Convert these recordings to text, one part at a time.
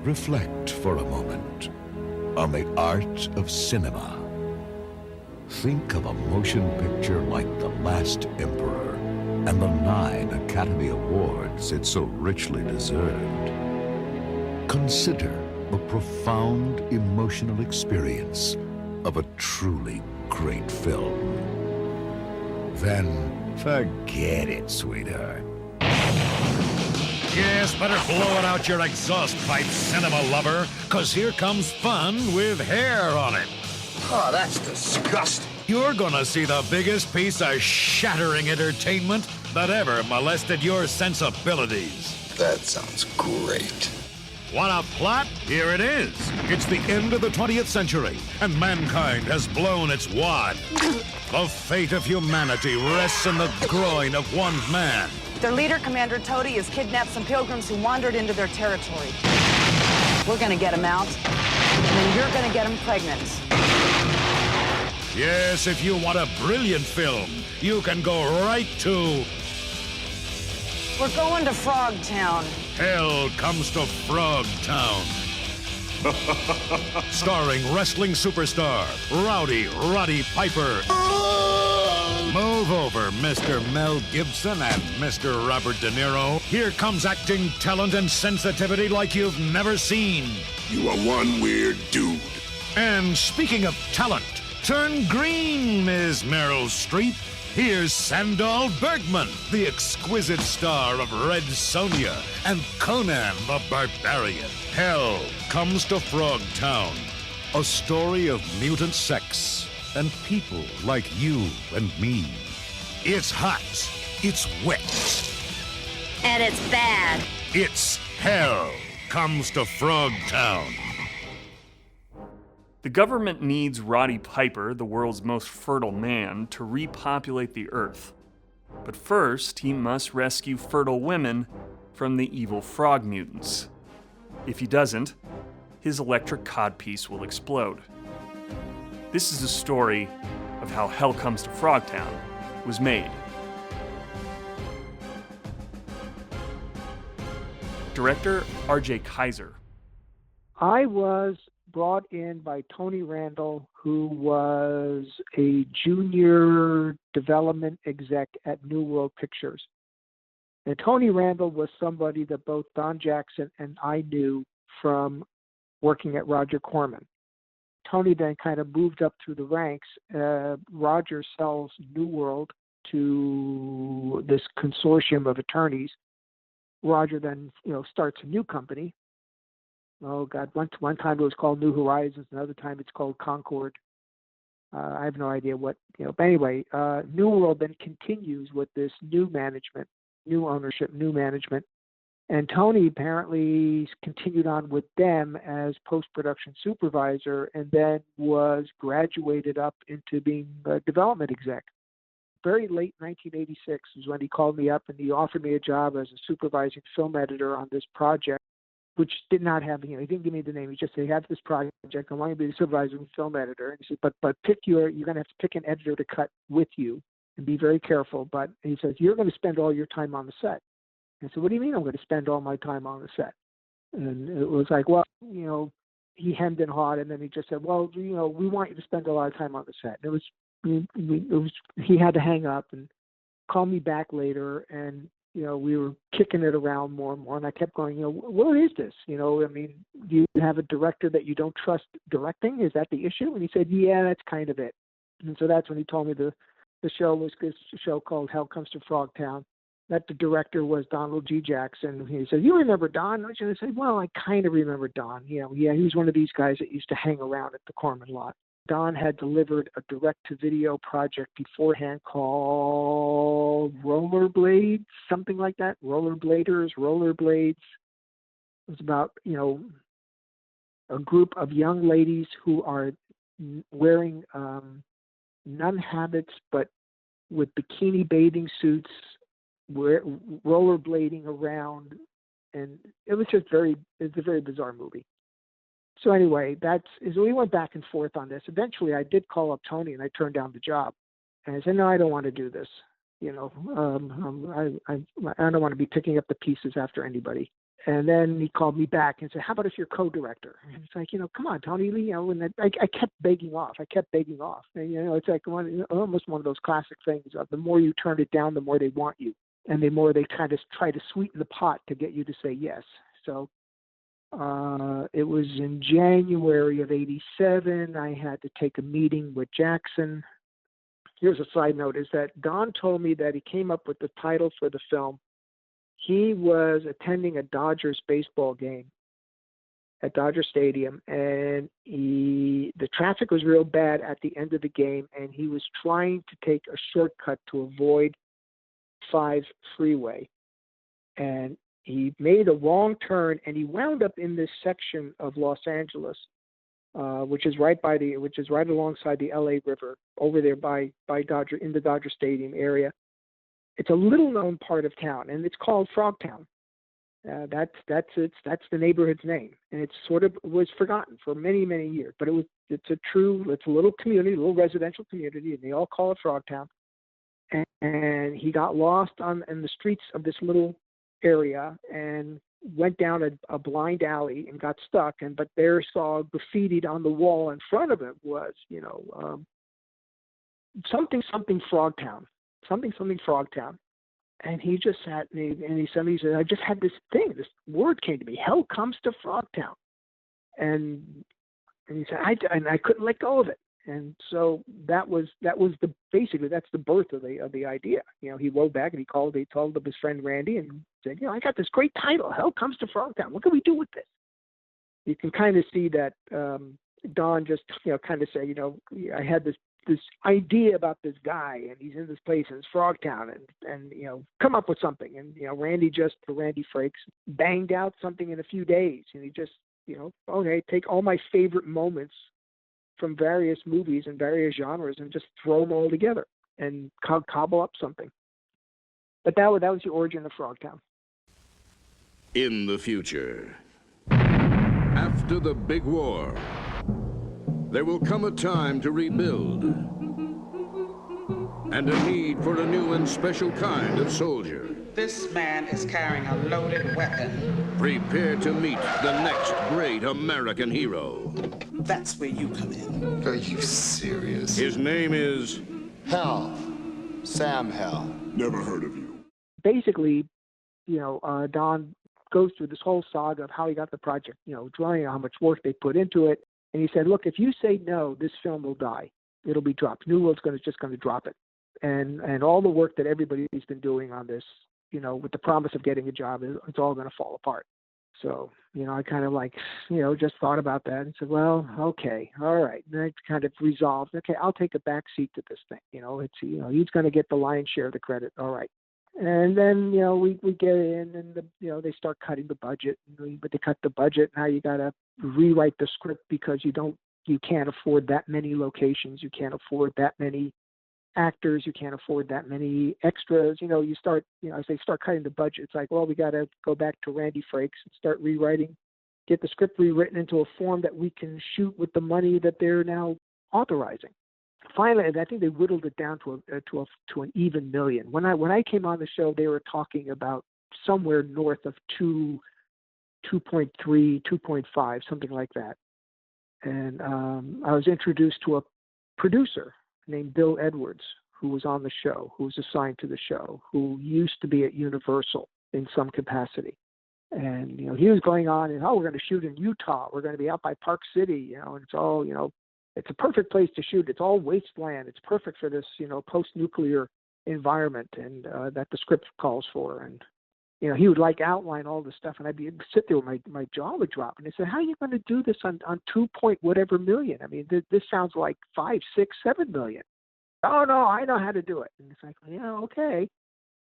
Reflect for a moment on the art of cinema. Think of a motion picture like The Last Emperor and the 9 Academy Awards it so richly deserved. Consider the profound emotional experience of a truly great film. Then forget it, sweetheart. Yes, better blow it out your exhaust pipe, cinema lover, 'cause here comes fun with hair on it. Oh, that's disgusting. You're gonna see the biggest piece of shattering entertainment that ever molested your sensibilities. That sounds great. Want a plot? Here it is. It's the end of the 20th century, and mankind has blown its wad. The fate of humanity rests in the groin of one man. Their leader, Commander Toady, has kidnapped some pilgrims who wandered into their territory. We're gonna get them out, and then you're gonna get them pregnant. Yes, if you want a brilliant film, you can go right to... We're going to Frogtown. Hell Comes to Frogtown. Starring wrestling superstar Roddy Piper. Move over, Mr. Mel Gibson and Mr. Robert De Niro. Here comes acting talent and sensitivity like you've never seen. You are one weird dude. And speaking of talent, turn green, Ms. Meryl Streep. Here's Sandahl Bergman, the exquisite star of Red Sonja and Conan the Barbarian. Hell Comes to Frogtown, a story of mutant sex and people like you and me. It's hot, it's wet, and it's bad. It's Hell Comes to Frogtown. The government needs Roddy Piper, the world's most fertile man, to repopulate the Earth. But first, he must rescue fertile women from the evil frog mutants. If he doesn't, his electric codpiece will explode. This is the story of how Hell Comes to Frogtown was made. Director R.J. Kaiser. I was brought in by Tony Randall, who was a junior development exec at New World Pictures. And Tony Randall was somebody that both Don Jackson and I knew from working at Roger Corman. Tony then kind of moved up through the ranks. Roger sells New World to this consortium of attorneys. Roger then, starts a new company. Oh God! One time it was called New Horizons, another time it's called Concord. I have no idea what, But anyway, New World then continues with this new management, new ownership, new management, and Tony apparently continued on with them as post-production supervisor, and then was graduated up into being a development exec. Very late 1986 is when he called me up and he offered me a job as a supervising film editor on this project, which did not have, he didn't give me the name. He just said, "He has this project. I want you to be the supervising film editor." And he said, but you're going to have to pick an editor to cut with you and be very careful. But he says, "You're going to spend all your time on the set." And I said, "What do you mean I'm going to spend all my time on the set?" And it was like, well, he hemmed and hawed, and then he just said, "Well, we want you to spend a lot of time on the set." And he had to hang up and call me back later, and we were kicking it around more and more, and I kept going, what is this? Do you have a director that you don't trust directing? Is that the issue? And he said, yeah, that's kind of it. And so that's when he told me the show was this show called Hell Comes to Frogtown, that the director was Donald G. Jackson. He said, "You remember Don?" And I said, "Well, I kind of remember Don. He was one of these guys that used to hang around at the Corman lot." Don had delivered a direct-to-video project beforehand called Rollerblades, something like that. Rollerblades. It was about, a group of young ladies who are wearing nun habits, but with bikini bathing suits, rollerblading around. And it was a very bizarre movie. So anyway, we went back and forth on this. Eventually, I did call up Tony, and I turned down the job. And I said, "No, I don't want to do this. I don't want to be picking up the pieces after anybody." And then he called me back and said, "How about if you're co-director?" And it's like, come on, Tony Lee, and I kept begging off. And, it's like almost one of those classic things of the more you turn it down, the more they want you, and the more they kind of try to sweeten the pot to get you to say yes. So it was in January of '87. I had to take a meeting with Jackson. Here's a side note: is that Don told me that he came up with the title for the film. He was attending a Dodgers baseball game at Dodger Stadium, and the traffic was real bad at the end of the game, and he was trying to take a shortcut to avoid 5 freeway. And he made a wrong turn, and he wound up in this section of Los Angeles, which is right alongside the LA River, over there by Dodger, in the Dodger Stadium area. It's a little known part of town, and it's called Frogtown. That's the neighborhood's name, and it sort of was forgotten for many, many years. But it's a little community, a little residential community, and they all call it Frogtown. And he got lost in the streets of this little area and went down a blind alley and got stuck. But there saw graffitied on the wall in front of him was something Frogtown. Something Frogtown. And he just sat and he said, I just had this word came to me, hell comes to Frogtown. And he said, I couldn't let go of it. And so that was basically that's the birth of the idea. He wrote back and he told up his friend Randy and said, I got this great title, Hell Comes to Frogtown. What can we do with this? You can kind of see that Don just kind of say, I had this idea about this guy, and he's in this place, and it's Frogtown, and come up with something. And Randy Frakes banged out something in a few days, and he just okay, take all my favorite moments from various movies and various genres and just throw them all together and cobble up something. But that was the origin of Frogtown. In the future, after the big war, there will come a time to rebuild, and a need for a new and special kind of soldier. This man is carrying a loaded weapon. Prepare to meet the next great American hero. That's where you come in. Are you serious? His name is... Hell. Sam Hell. Never heard of you. Basically, Don goes through this whole saga of how he got the project, drawing how much work they put into it. And he said, look, if you say no, this film will die. It'll be dropped. New World's just going to drop it. And all the work that everybody's been doing on this, with the promise of getting a job, it's all going to fall apart. So, I kind of just thought about that and said, well, okay, all right. And I kind of resolved, okay, I'll take a back seat to this thing. He's going to get the lion's share of the credit. All right. And then, we get in and, they start cutting the budget. But they cut the budget. Now you got to rewrite the script because you can't afford that many locations. You can't afford that many actors. You can't afford that many extras. You start, as they start cutting the budget, it's like, well, we got to go back to Randy Frakes and start rewriting, get the script rewritten into a form that we can shoot with the money that they're now authorizing. Finally, I think they whittled it down to an even million. When I came on the show, they were talking about somewhere north of 2.3, 2.5, something like that. And I was introduced to a producer named Bill Edwards, who was on the show, who was assigned to the show, who used to be at Universal in some capacity. And, he was going on and, we're going to shoot in Utah. We're going to be out by Park City, and it's all, it's a perfect place to shoot. It's all wasteland. It's perfect for this, post-nuclear environment and that the script calls for. And, he would outline all this stuff, and I'd sit there with my jaw would drop. And they said, how are you going to do this on 2 point whatever million? I mean, this sounds like 5, 6, 7 million. Oh, no, I know how to do it. And it's like, okay.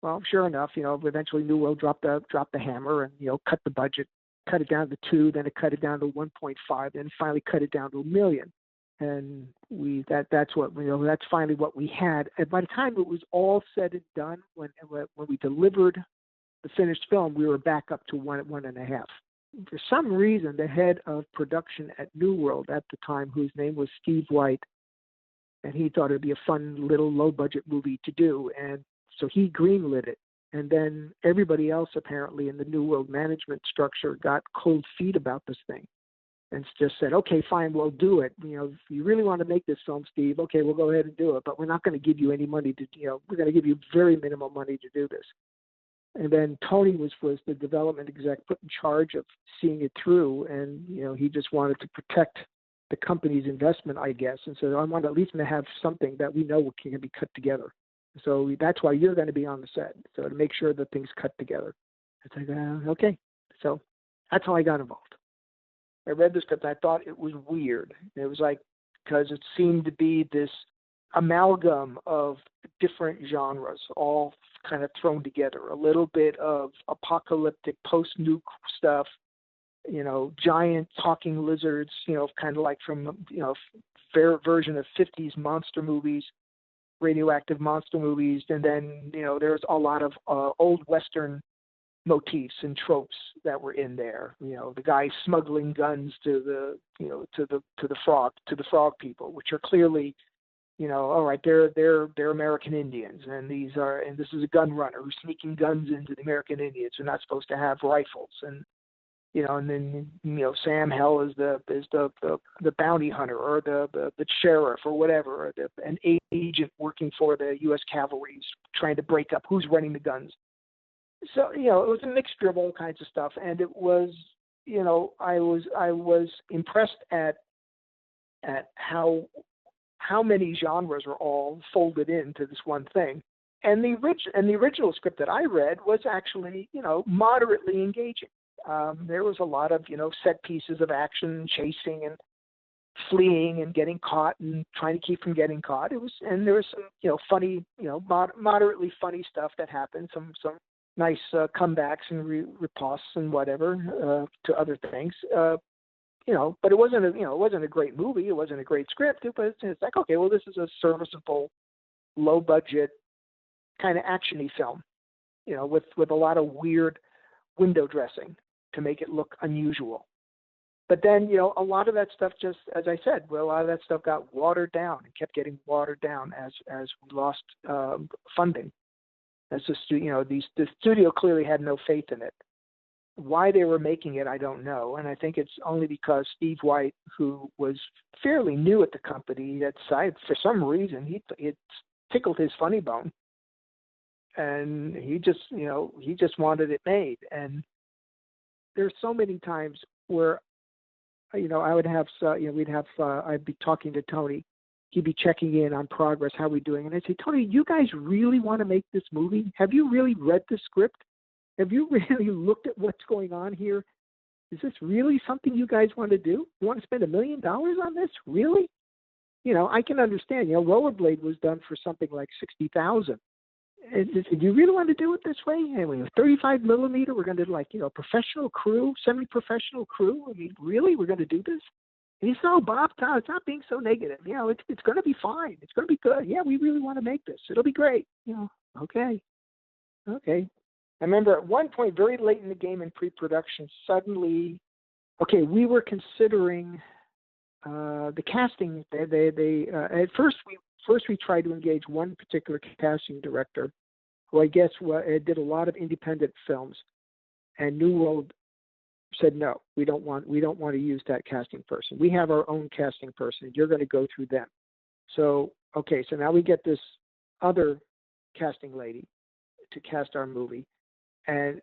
Well, sure enough, eventually New World dropped the hammer and, cut the budget, cut it down to 2, then it cut it down to 1.5, then finally cut it down to $1 million. And that's finally what we had. And by the time it was all said and done, when we delivered the finished film, we were back up to 1.5. For some reason, the head of production at New World at the time, whose name was Steve White, and he thought it'd be a fun little low budget movie to do, and so he greenlit it. And then everybody else apparently in the New World management structure got cold feet about this thing and just said, okay, fine, we'll do it. If you really want to make this film, Steve, okay, we'll go ahead and do it. But we're not going to give you any money to, we're going to give you very minimal money to do this. And then Tony was the development exec put in charge of seeing it through. And, he just wanted to protect the company's investment, I guess. And so I want at least to have something that we know can be cut together. So that's why you're going to be on the set. So to make sure that things cut together. It's like, okay. So that's how I got involved. I read the script. I thought it was weird. It was like, because it seemed to be this amalgam of different genres, all kind of thrown together. A little bit of apocalyptic post-nuke stuff, giant talking lizards, kind of like from, fair version of 50s monster movies, radioactive monster movies. And then, there's a lot of old Western motifs and tropes that were in there. The guy smuggling guns to the frog people, which are clearly, all right, they're American Indians, and this is a gun runner who's sneaking guns into the American Indians who are not supposed to have rifles, and and then Sam Hell is the bounty hunter or the sheriff or whatever, or an agent working for the U.S. Cavalry trying to break up who's running the guns. So, it was a mixture of all kinds of stuff. And it was, I was impressed at how many genres were all folded into this one thing. And the original script that I read was actually, moderately engaging. There was a lot of, set pieces of action, chasing and fleeing and getting caught and trying to keep from getting caught. And there was some, funny, moderately funny stuff that happened, some nice comebacks and riposts and whatever to other things, but it wasn't a great movie. It wasn't a great script. But it's like, okay, well, this is a serviceable, low budget kind of actiony film, with a lot of weird window dressing to make it look unusual. But then, a lot of that stuff just, as I said, a lot of that stuff got watered down and kept getting watered down as we lost funding. As the studio clearly had no faith in it. Why they were making it, I don't know. And I think it's only because Steve White, who was fairly new at the company, for some reason, it tickled his funny bone. And he just wanted it made. And there's so many times where, I would have, I'd be talking to Tony. He'd be checking in on progress, how we doing? And I'd say, Tony, you guys really want to make this movie? Have you really read the script? Have you really looked at what's going on here? Is this really something you guys want to do? You want to spend $1 million on this? Really? I can understand. Rollerblade was done for something like $60,000. Do you really want to do it this way? Anyway, 35 millimeter, we're going to professional crew, semi-professional crew. I mean, really? We're going to do this? And he said, oh, Bob, Tom, it's not being so negative. It's going to be fine. It's going to be good. Yeah, we really want to make this. It'll be great. Okay. I remember at one point, very late in the game in pre-production, suddenly, we were considering the casting. At first we tried to engage one particular casting director, who I guess did a lot of independent films, and New World said no, we don't want to use that casting person. We have our own casting person. You're going to go through them. So now we get this other casting lady to cast our movie, and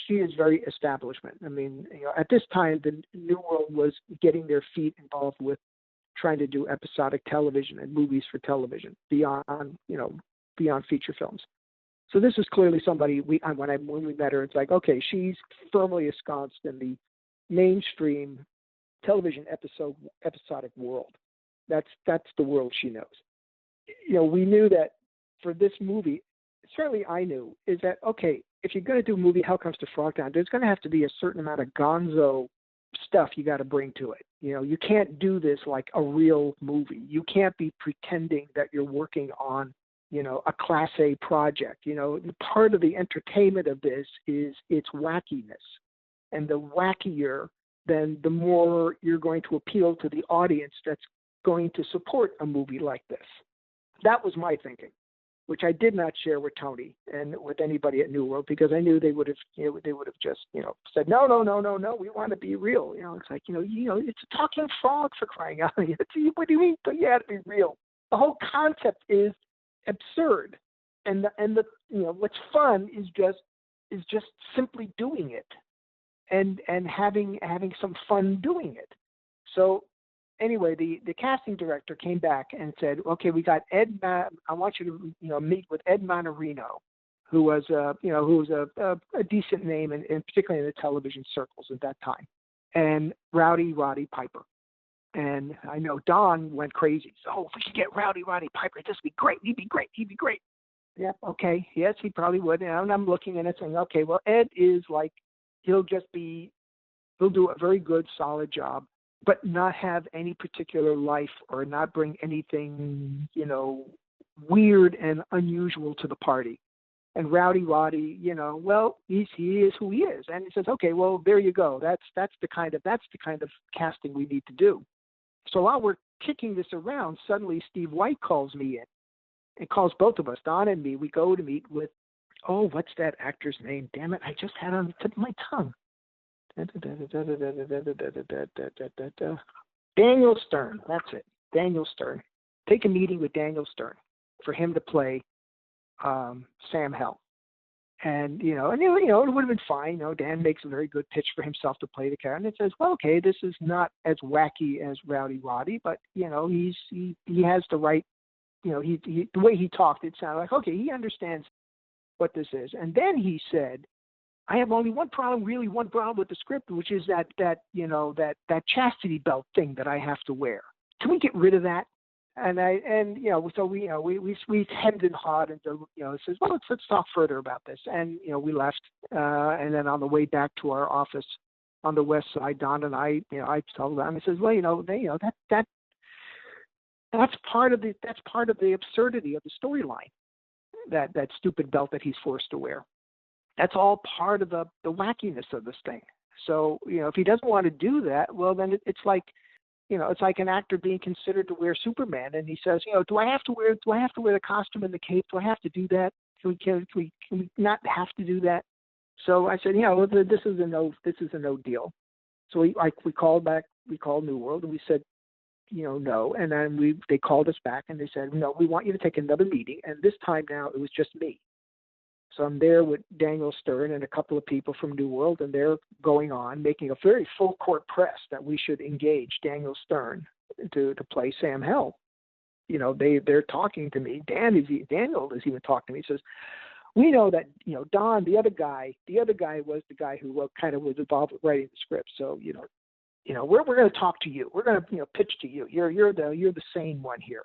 she is very establishment. I mean, at this time, the New World was getting their feet involved with trying to do episodic television and movies for television beyond feature films. So this is clearly somebody when we met her, it's like, okay, she's firmly ensconced in the mainstream television episodic world. That's the world she knows. We knew that for this movie, certainly I knew, is that, okay, if you're going to do a movie, Hell Comes to Frogtown, there's going to have to be a certain amount of gonzo stuff you got to bring to it. You can't do this like a real movie. You can't be pretending that you're working on a Class A project. Part of the entertainment of this is its wackiness. And the wackier, then the more you're going to appeal to the audience that's going to support a movie like this. That was my thinking. which I did not share with Tony and with anybody at New World, because I knew they would have just said no, we want to be real. It's like it's a talking frog, for crying out loud. What do you mean? But you have to be real. The whole concept is absurd, and the what's fun is just simply doing it, and having some fun doing it. So anyway, the casting director came back and said, okay, we got Ed. I want you to meet with Ed Manarino, who was a decent name, and particularly in the television circles at that time, and Roddy Piper. And I know Don went crazy. So, if we could get Roddy Piper, this would be great. He'd be great. Yep. Okay. Yes, he probably would. And I'm looking at it saying, okay, well, Ed is like, he'll do a very good, solid job, but not have any particular life or not bring anything, weird and unusual to the party. And Roddy, well, he is who he is. And he says, okay, well, there you go. That's the kind of casting we need to do. So while we're kicking this around, suddenly Steve White calls me in and calls both of us, Don and me. We go to meet with, what's that actor's name? Damn it, I just had it on the tip of my tongue. Daniel Stern. That's it. Daniel Stern. Take a meeting with Daniel Stern for him to play Sam Hell. And, it would have been fine. Dan makes a very good pitch for himself to play the character. And it says, well, okay, this is not as wacky as Roddy, but, he has the right, the way he talked, it sounded like, okay, he understands what this is. And then he said, I have only one problem with the script, which is that chastity belt thing that I have to wear. Can we get rid of that? And so we hemmed and hawed and says, well, let's talk further about this. And we left, and then on the way back to our office on the west side, Don and I told Don, I says, well, that's part of the absurdity of the storyline, that stupid belt that he's forced to wear. That's all part of the wackiness of this thing. So, if he doesn't want to do that, well, then it's like an actor being considered to wear Superman, and he says, do I have to wear the costume and the cape? Do I have to do that? Can we not have to do that? So I said, this is a no deal. So we called New World and we said, no. And then they called us back and they said, no, we want you to take another meeting. And this time now it was just me. So I'm there with Daniel Stern and a couple of people from New World, and they're going on making a very full court press that we should engage Daniel Stern to play Sam Hell. They're talking to me. Daniel is even talking to me. He says, we know that Don, the other guy was the guy who was involved with writing the script. So we're going to talk to you. We're going to pitch to you. You're the sane one here.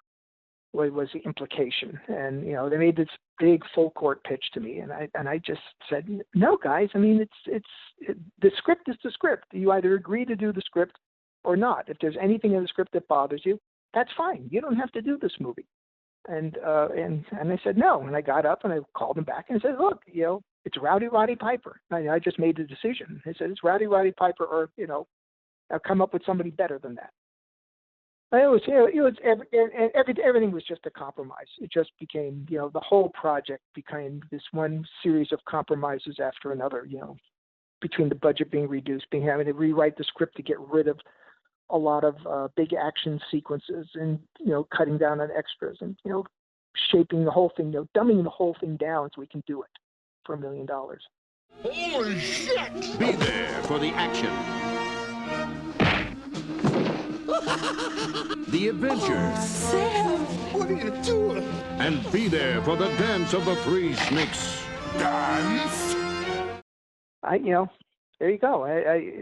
Was the implication. And they made this big full court pitch to me, and I just said, no, guys, I mean, the script is the script. You either agree to do the script or not. If there's anything in the script that bothers you, that's fine. You don't have to do this movie. And I said no, and I got up and I called him back and I said, look, it's Roddy Piper. I just made the decision. I said, it's Roddy Piper, or I'll come up with somebody better than that. Everything was just a compromise. It just became, the whole project became this one series of compromises after another, between the budget being reduced, having to rewrite the script to get rid of a lot of big action sequences, and, cutting down on extras, and, shaping the whole thing, dumbing the whole thing down so we can do it for $1 million. Holy shit! Be there for the action. The adventure. Sam, what are you doing? And be there for the dance of the three snakes. Dance? There you go.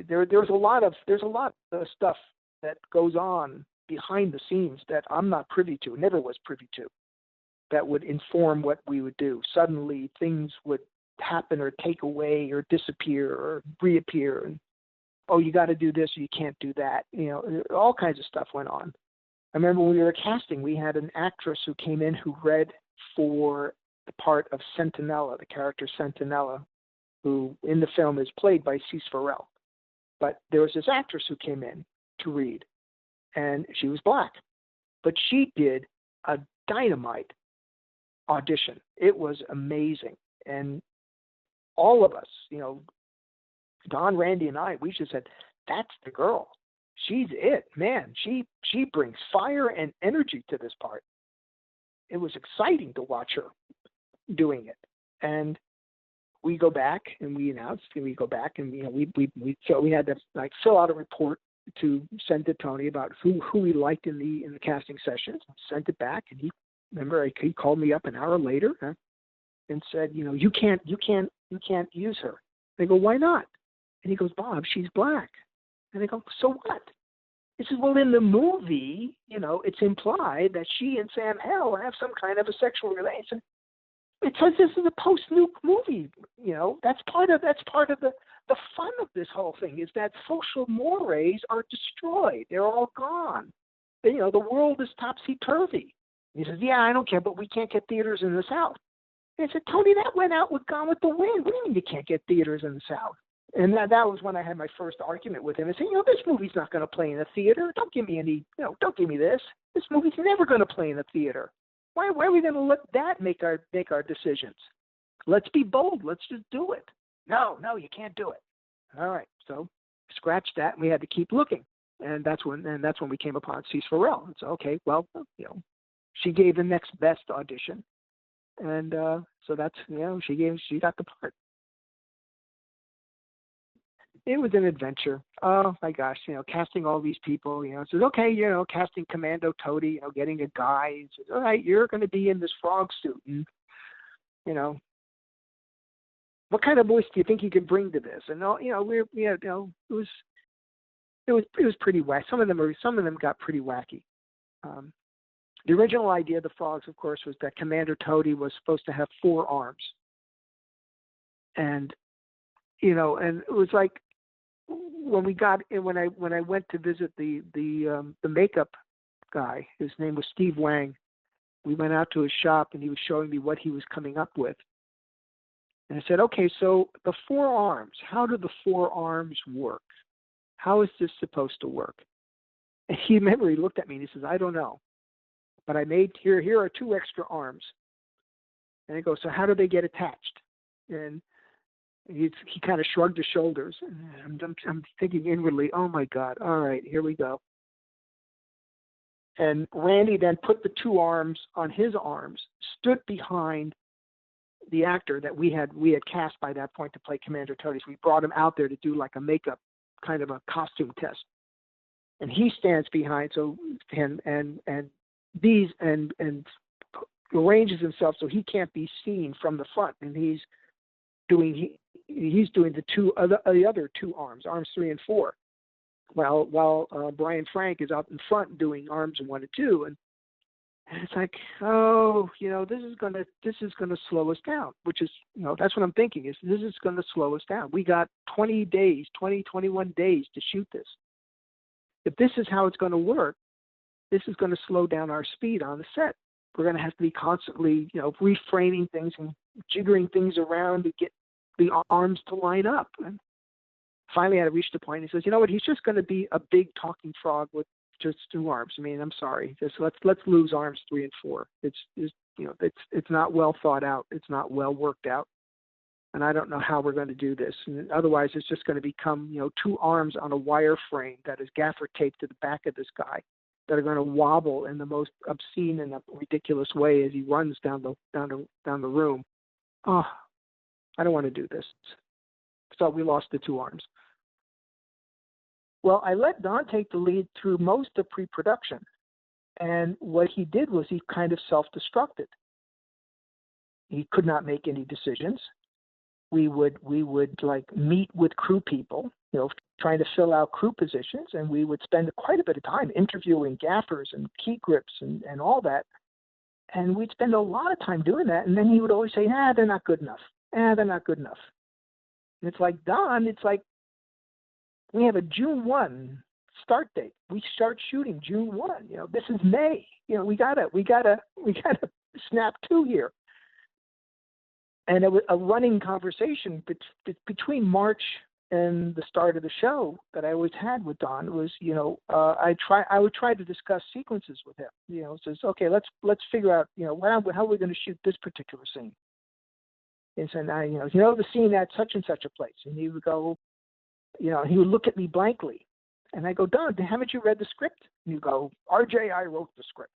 There's a lot of stuff that goes on behind the scenes that I'm not privy to, never was privy to, that would inform what we would do. Suddenly things would happen or take away or disappear or reappear, and you got to do this or you can't do that. All kinds of stuff went on. I remember when we were casting, we had an actress who came in who read for the part of Sentinella, the character Sentinella, who in the film is played by Cece Farrell. But there was this actress who came in to read, and she was black. But she did a dynamite audition. It was amazing. And all of us, Don, Randy, and I, we just said, that's the girl. She's it, man. She brings fire and energy to this part. It was exciting to watch her doing it. And we go back and we announced, and we go back and we had to fill out a report to send to Tony about who we liked in the casting sessions. Sent it back, and he called me up an hour later and said, you can't use her. They go, why not? And he goes, Bob, she's black. And I go, so what? He says, well, in the movie, it's implied that she and Sam Hell have some kind of a sexual relation. It says this is a post-nuke movie. That's part of the fun of this whole thing, is that social mores are destroyed. They're all gone. The world is topsy-turvy. He says, yeah, I don't care, but we can't get theaters in the South. And I said, Tony, that went out with Gone with the Wind. What do you mean you can't get theaters in the South? And that was when I had my first argument with him. I said, this movie's not going to play in a theater. Don't give me don't give me this. This movie's never going to play in a theater. Why are we going to let that make our decisions? Let's be bold. Let's just do it. No, you can't do it. All right. So scratch that, and we had to keep looking. And that's when we came upon Cease Farrell. It's okay. Well, she gave the next best audition, and so that's she got the part. It was an adventure. Oh my gosh, casting all these people. It says, okay, casting Commando Toady. Getting a guy. It says, all right, you're going to be in this frog suit, and what kind of voice do you think you could bring to this? And it was pretty wacky. Some of them got pretty wacky. The original idea of the frogs, of course, was that Commander Toady was supposed to have 4 arms, and and it was like when I went to visit the makeup guy. His name was Steve Wang. We went out to his shop, and he was showing me what he was coming up with. And I said, okay, so the 4 arms, how do the 4 arms work? How is this supposed to work? And he looked at me and he says, I don't know. But I made, here are 2 extra arms. And I go, so how do they get attached? And he kind of shrugged his shoulders. And I'm thinking inwardly, oh my God, all right, here we go. And Randy then put the 2 arms on his arms, stood behind the actor that we had cast by that point to play Commander Toady. So we brought him out there to do like a makeup kind of a costume test. And he stands behind and arranges himself so he can't be seen from the front. And he's doing the other 2 arms 3 and 4. While Brian Frank is out in front doing arms 1 and 2, and it's like, this is gonna slow us down. Which is, that's what I'm thinking, is this is gonna slow us down. We got 21 days to shoot this. If this is how it's gonna work, this is gonna slow down our speed on the set. We're gonna have to be constantly, reframing things and jiggering things around to get the arms to line up. And finally, I reached a point. He says, "You know what? He's just going to be a big talking frog with just 2 arms. I mean, I'm sorry. Just let's lose arms 3 and 4. It's not well thought out. It's not well worked out, and I don't know how we're going to do this. And otherwise, it's just going to become 2 arms on a wire frame that is gaffer taped to the back of this guy that are going to wobble in the most obscene and ridiculous way as he runs down the room. Oh, I don't want to do this." So we lost the 2 arms. Well, I let Don take the lead through most of pre-production. And what he did was he kind of self-destructed. He could not make any decisions. We would meet with crew people, trying to fill out crew positions, and we would spend quite a bit of time interviewing gaffers and key grips and all that. And we'd spend a lot of time doing that. And then he would always say, they're not good enough. They're not good enough. And it's like, Don, we have a June 1 start date. We start shooting June 1. This is May. We gotta snap to here. And it was a running conversation between March in the start of the show that I always had with Don was, I would try to discuss sequences with him. Says, okay, let's figure out, how are we going to shoot this particular scene? And so now, the scene at such and such a place, and he would go, he would look at me blankly, and I go, Don, haven't you read the script? And you go, RJ, I wrote the script.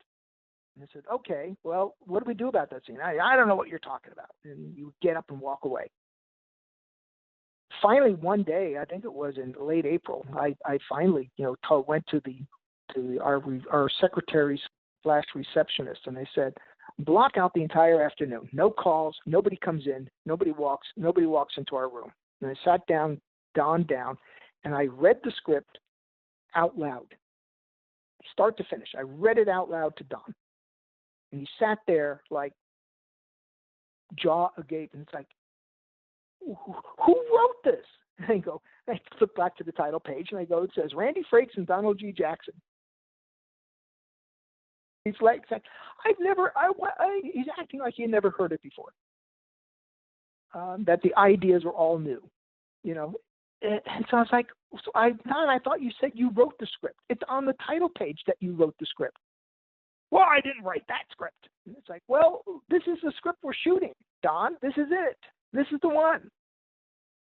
And I said, okay, well, what do we do about that scene? I don't know what you're talking about. And you get up and walk away. Finally, one day, I think it was in late April, I finally, went to our secretaries / receptionist, and they said, block out the entire afternoon. No calls. Nobody comes in. Nobody walks into our room. And I sat down, Don down, and I read the script out loud, start to finish. I read it out loud to Don, and he sat there like jaw agape, and it's like, who wrote this? And I flip back to the title page, and I go, it says Randy Frakes and Donald G. Jackson. He's like he's acting like he had never heard it before. That the ideas were all new, And so I was like, Don, I thought you said you wrote the script. It's on the title page that you wrote the script. Well, I didn't write that script. And it's like, well, this is the script we're shooting, Don. This is it. This is the one.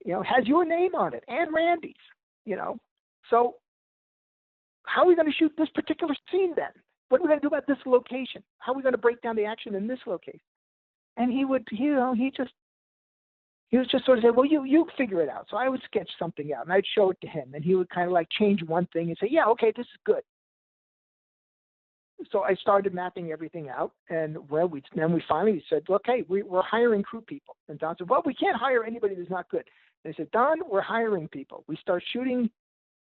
Has your name on it and Randy's. So how are we going to shoot this particular scene then? What are we going to do about this location? How are we going to break down the action in this location? And he would, he was just sort of say, well, you figure it out. So I would sketch something out, and I'd show it to him, and he would kind of like change one thing and say, yeah, okay, this is good. So I started mapping everything out, and then we finally said, okay, we're hiring crew people. And Don said, well, we can't hire anybody that's not good. And I said, Don, we're hiring people. We start shooting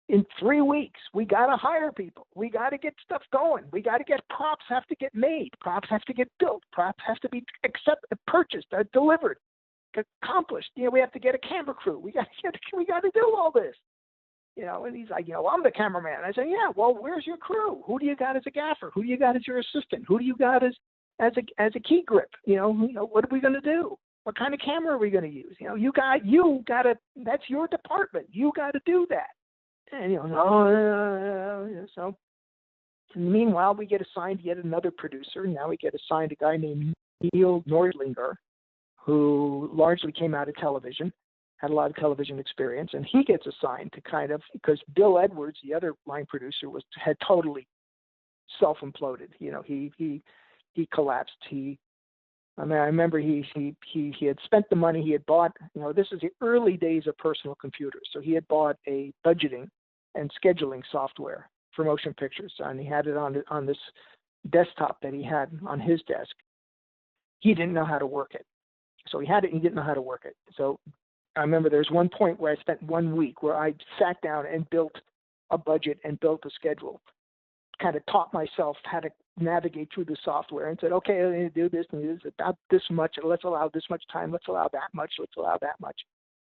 in 3 weeks. We got to hire people. We got to get stuff going. We got to get props have to get made. Props have to get built. Props have to be purchased, delivered, accomplished. We have to get a camera crew. We got to do all this. And he's like, I'm the cameraman. I said, yeah, well, where's your crew? Who do you got as a gaffer? Who do you got as your assistant? Who do you got as a key grip? What are we going to do? What kind of camera are we going to use? You got to, that's your department. You got to do that. And, so meanwhile, we get assigned yet another producer. Now we get assigned a guy named Neil Nordlinger, who largely came out of television, had a lot of television experience, and he gets assigned to because Bill Edwards, the other line producer, had totally self-imploded. He collapsed. I remember he had spent the money he had bought. This is the early days of personal computers, so he had bought a budgeting and scheduling software for motion pictures, and he had it on this desktop that he had on his desk. He didn't know how to work it, so he had it. And he didn't know how to work it. So I remember there's one point where I spent 1 week where I sat down and built a budget and built a schedule, kind of taught myself how to navigate through the software, and said, okay, I need to do this and this about this much. Let's allow this much time. Let's allow that much. Let's allow that much.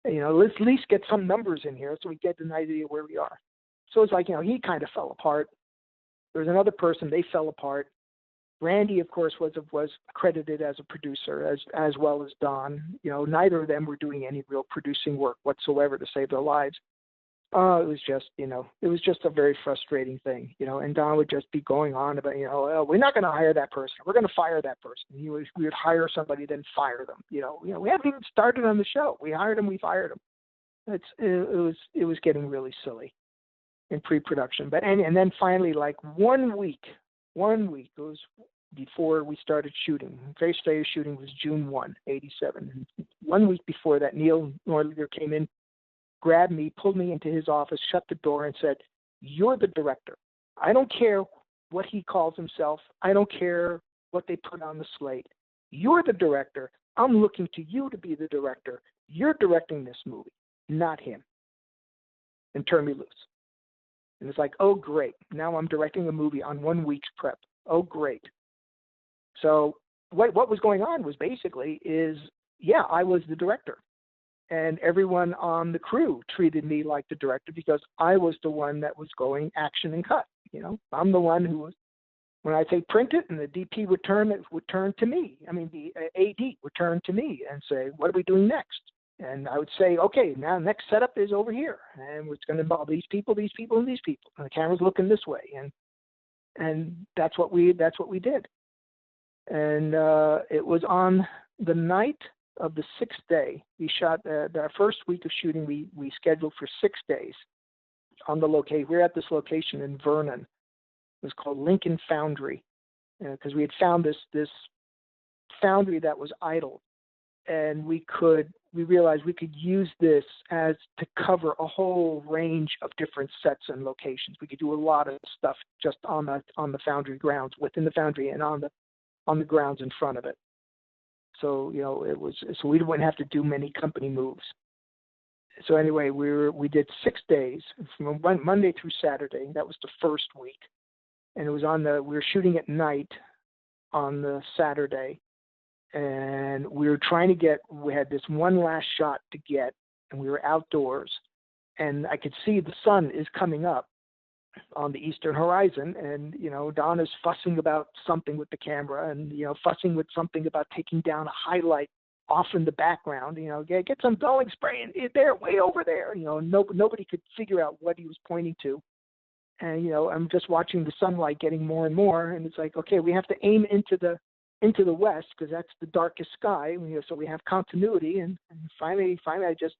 Let's at least get some numbers in here so we get an idea where we are. So it's like, he kind of fell apart. There was another person, they fell apart. Randy, of course, was credited as a producer as well as Don. Neither of them were doing any real producing work whatsoever to save their lives. It was just a very frustrating thing, and Don would just be going on about, we're not going to hire that person. We're going to fire that person. We would hire somebody, then fire them. We haven't even started on the show. We hired them, we fired them. It was getting really silly in pre-production. But and then finally, like 1 week, it was before we started shooting. Very stage shooting was June 1, 87. And 1 week before that, Neil Nordlinger came in, grabbed me, pulled me into his office, shut the door, and said, you're the director. I don't care what he calls himself. I don't care what they put on the slate. You're the director. I'm looking to you to be the director. You're directing this movie, not him. And turn me loose. And it's like, oh, great. Now I'm directing a movie on 1 week's prep. Oh, great. So what was going on was basically I was the director. And everyone on the crew treated me like the director because I was the one that was going action and cut. I'm the one who was, when I say print it and the DP would turn to me. I mean, the AD would turn to me and say, what are we doing next? And I would say, okay, now next setup is over here, and it's going to involve these people, and these people. And the camera's looking this way, and that's what we did. And it was on the night of the 6th day. We shot our first week of shooting. We scheduled for 6 days on the location. We were at this location in Vernon. It was called Lincoln Foundry, because we had found this foundry that was idle, and we realized we could use this as to cover a whole range of different sets and locations. We could do a lot of stuff just on the foundry grounds, within the foundry, and on the grounds in front of it. So so we wouldn't have to do many company moves. So anyway, we did 6 days from Monday through Saturday. That was the first week, and it was we were shooting at night on the Saturday. And we had this one last shot to get, and we were outdoors, and I could see the sun is coming up on the eastern horizon, and, Don is fussing about something with the camera, and, fussing with something about taking down a highlight off in the background, get some dulling spray there, way over there. Nobody could figure out what he was pointing to. And, I'm just watching the sunlight getting more and more, and it's like, okay, we have to aim into the west, because that's the darkest sky, so we have continuity. And finally I just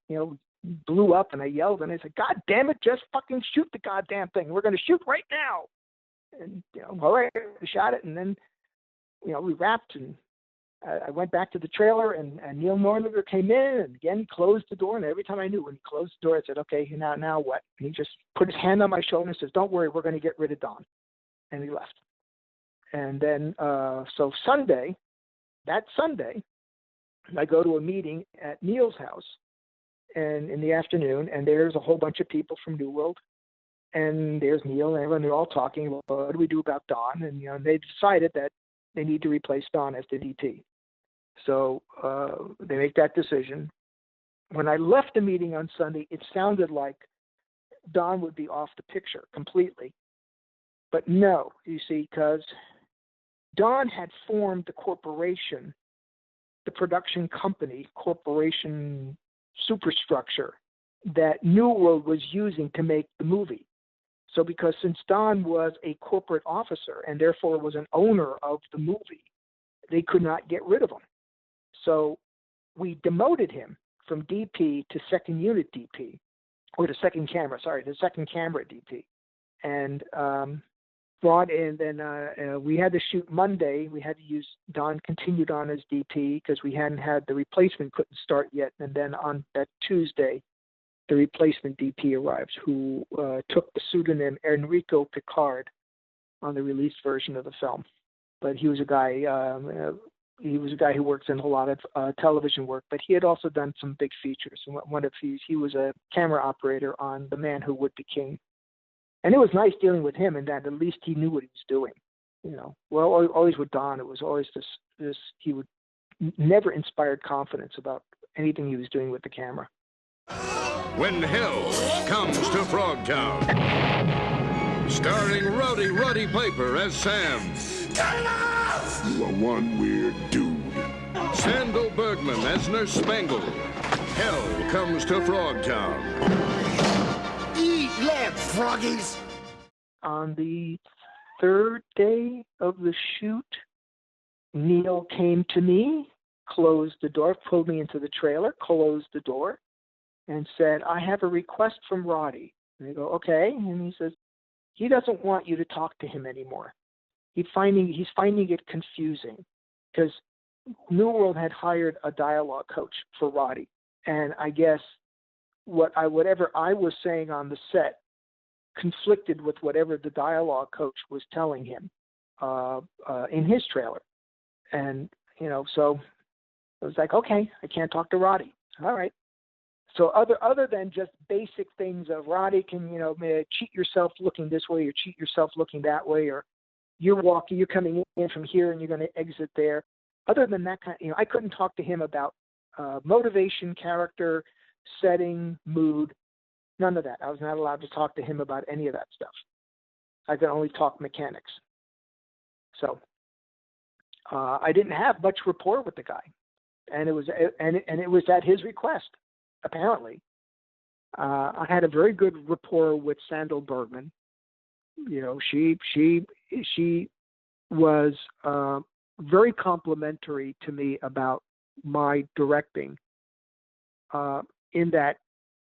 blew up, and I yelled, and I said, God damn it, just fucking shoot the goddamn thing. We're going to shoot right now. And all right, we shot it, and then we wrapped, and I went back to the trailer, and Neil Norlinger came in and again closed the door. And every time I knew when he closed the door, I said, okay, now what? And he just put his hand on my shoulder and says, don't worry, we're going to get rid of Don. And he left. And then, so that Sunday, I go to a meeting at Neil's house, and in the afternoon, and there's a whole bunch of people from New World, and there's Neil, and everyone, they're all talking about what do we do about Don, and they decided that they need to replace Don as the DP. So they make that decision. When I left the meeting on Sunday, it sounded like Don would be off the picture completely, but no, you see, because Don had formed the corporation, the production company, corporation superstructure that New World was using to make the movie. So because since Don was a corporate officer and therefore was an owner of the movie, they could not get rid of him. So we demoted him from DP to second unit DP, or to second camera DP. And we had to shoot Monday. We had to use Don continued on as DP because we hadn't had the replacement couldn't start yet. And then on that Tuesday, the replacement DP arrives, who took the pseudonym Enrico Picard on the released version of the film. But he was a guy. He was a guy who works in a lot of television work. But he had also done some big features. And one of these, he was a camera operator on The Man Who Would Be King. And it was nice dealing with him in that at least he knew what he was doing. Well, always with Don, it was always this he would never inspired confidence about anything he was doing with the camera. When Hell Comes to Frogtown, starring Roddy Piper as Sam. Turn it off! You are one weird dude. Sandal Bergman as Nurse Spangle. Hell Comes to Frogtown. Eat lead, froggies! On the third day of the shoot, Neil came to me, closed the door, pulled me into the trailer, closed the door, and said, I have a request from Roddy. And I go, okay. And he says, he doesn't want you to talk to him anymore. He's finding it confusing because New World had hired a dialogue coach for Roddy. And I guess whatever I was saying on the set conflicted with whatever the dialogue coach was telling him in his trailer. And, so I was like, okay, I can't talk to Roddy. All right. So other than just basic things of Roddy can, cheat yourself looking this way or cheat yourself looking that way, or you're coming in from here and you're going to exit there. Other than that I couldn't talk to him about motivation, character, setting, mood, none of that. I was not allowed to talk to him about any of that stuff. I could only talk mechanics. So I didn't have much rapport with the guy, and it was at his request. apparently. I had a very good rapport with Sandal Bergman. You know, she was very complimentary to me about my directing. In that,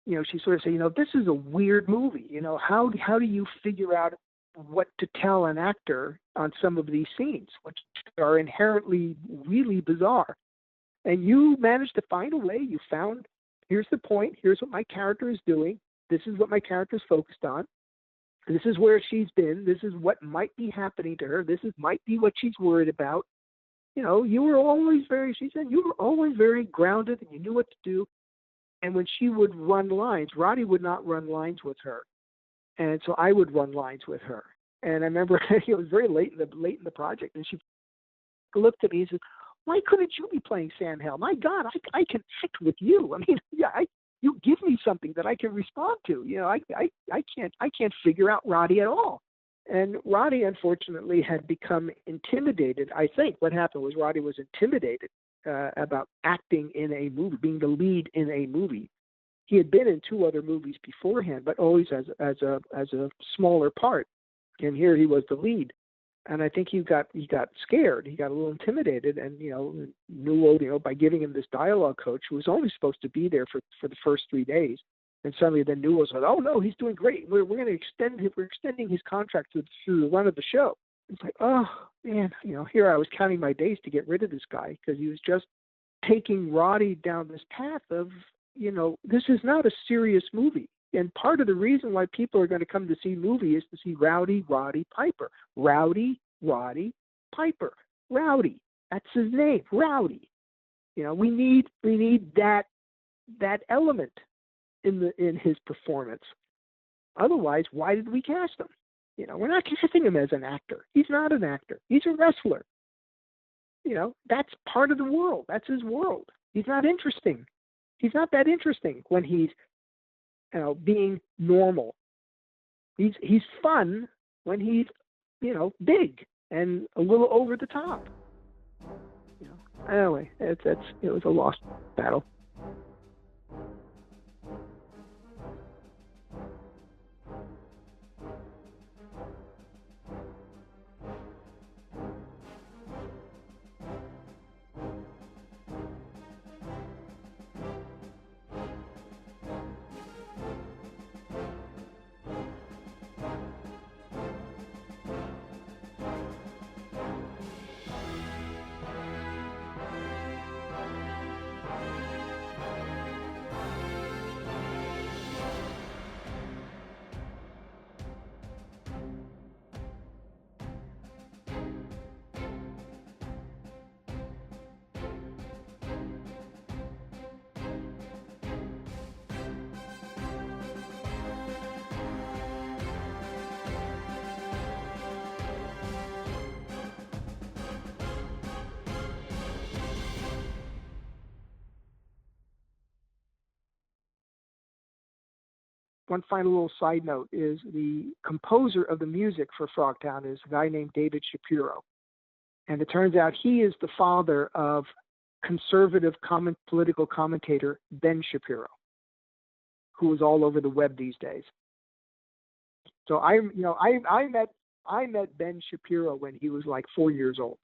you know, she sort of said, you know, this is a weird movie. You know, how do you figure out what to tell an actor on some of these scenes, which are inherently really bizarre? And you managed to find a way. You found, here's the point. Here's what my character is doing. This is what my character is focused on. This is where she's been. This is what might be happening to her. This might be what she's worried about. You know, you were always she said, you were always very grounded and you knew what to do. And when she would run lines, Roddy would not run lines with her. And so I would run lines with her. And I remember it was very late in the project. And she looked at me and said, why couldn't you be playing Sandhell? My God, I can act with you. I mean, yeah, you give me something that I can respond to. You know, I can't figure out Roddy at all. And Roddy, unfortunately, had become intimidated. I think what happened was Roddy was intimidated about acting in a movie, being the lead in a movie. He had been in 2 other movies beforehand, but always as a smaller part. And here he was the lead. And I think he got scared. He got a little intimidated, and Newell, by giving him this dialogue coach who was only supposed to be there for the first 3 days, and suddenly then Newell said, "Oh no, he's doing great. We're going to extend him. We're extending his contract through the run of the show." It's like, oh man, here I was counting my days to get rid of this guy because he was just taking Roddy down this path of, this is not a serious movie. And part of the reason why people are going to come to see movie is to see Roddy Piper. Roddy Piper. Rowdy. That's his name. Rowdy. We need that element in his performance. Otherwise, why did we cast him? We're not casting him as an actor. He's not an actor. He's a wrestler. That's part of the world. That's his world. He's not interesting. He's not that interesting when he's being normal. He's fun when he's big and a little over the top. Anyway, it was a lost battle. One final little side note is the composer of the music for Frogtown is a guy named David Shapiro. And it turns out he is the father of conservative political commentator Ben Shapiro, who is all over the web these days. So I met Ben Shapiro when he was like 4 years old.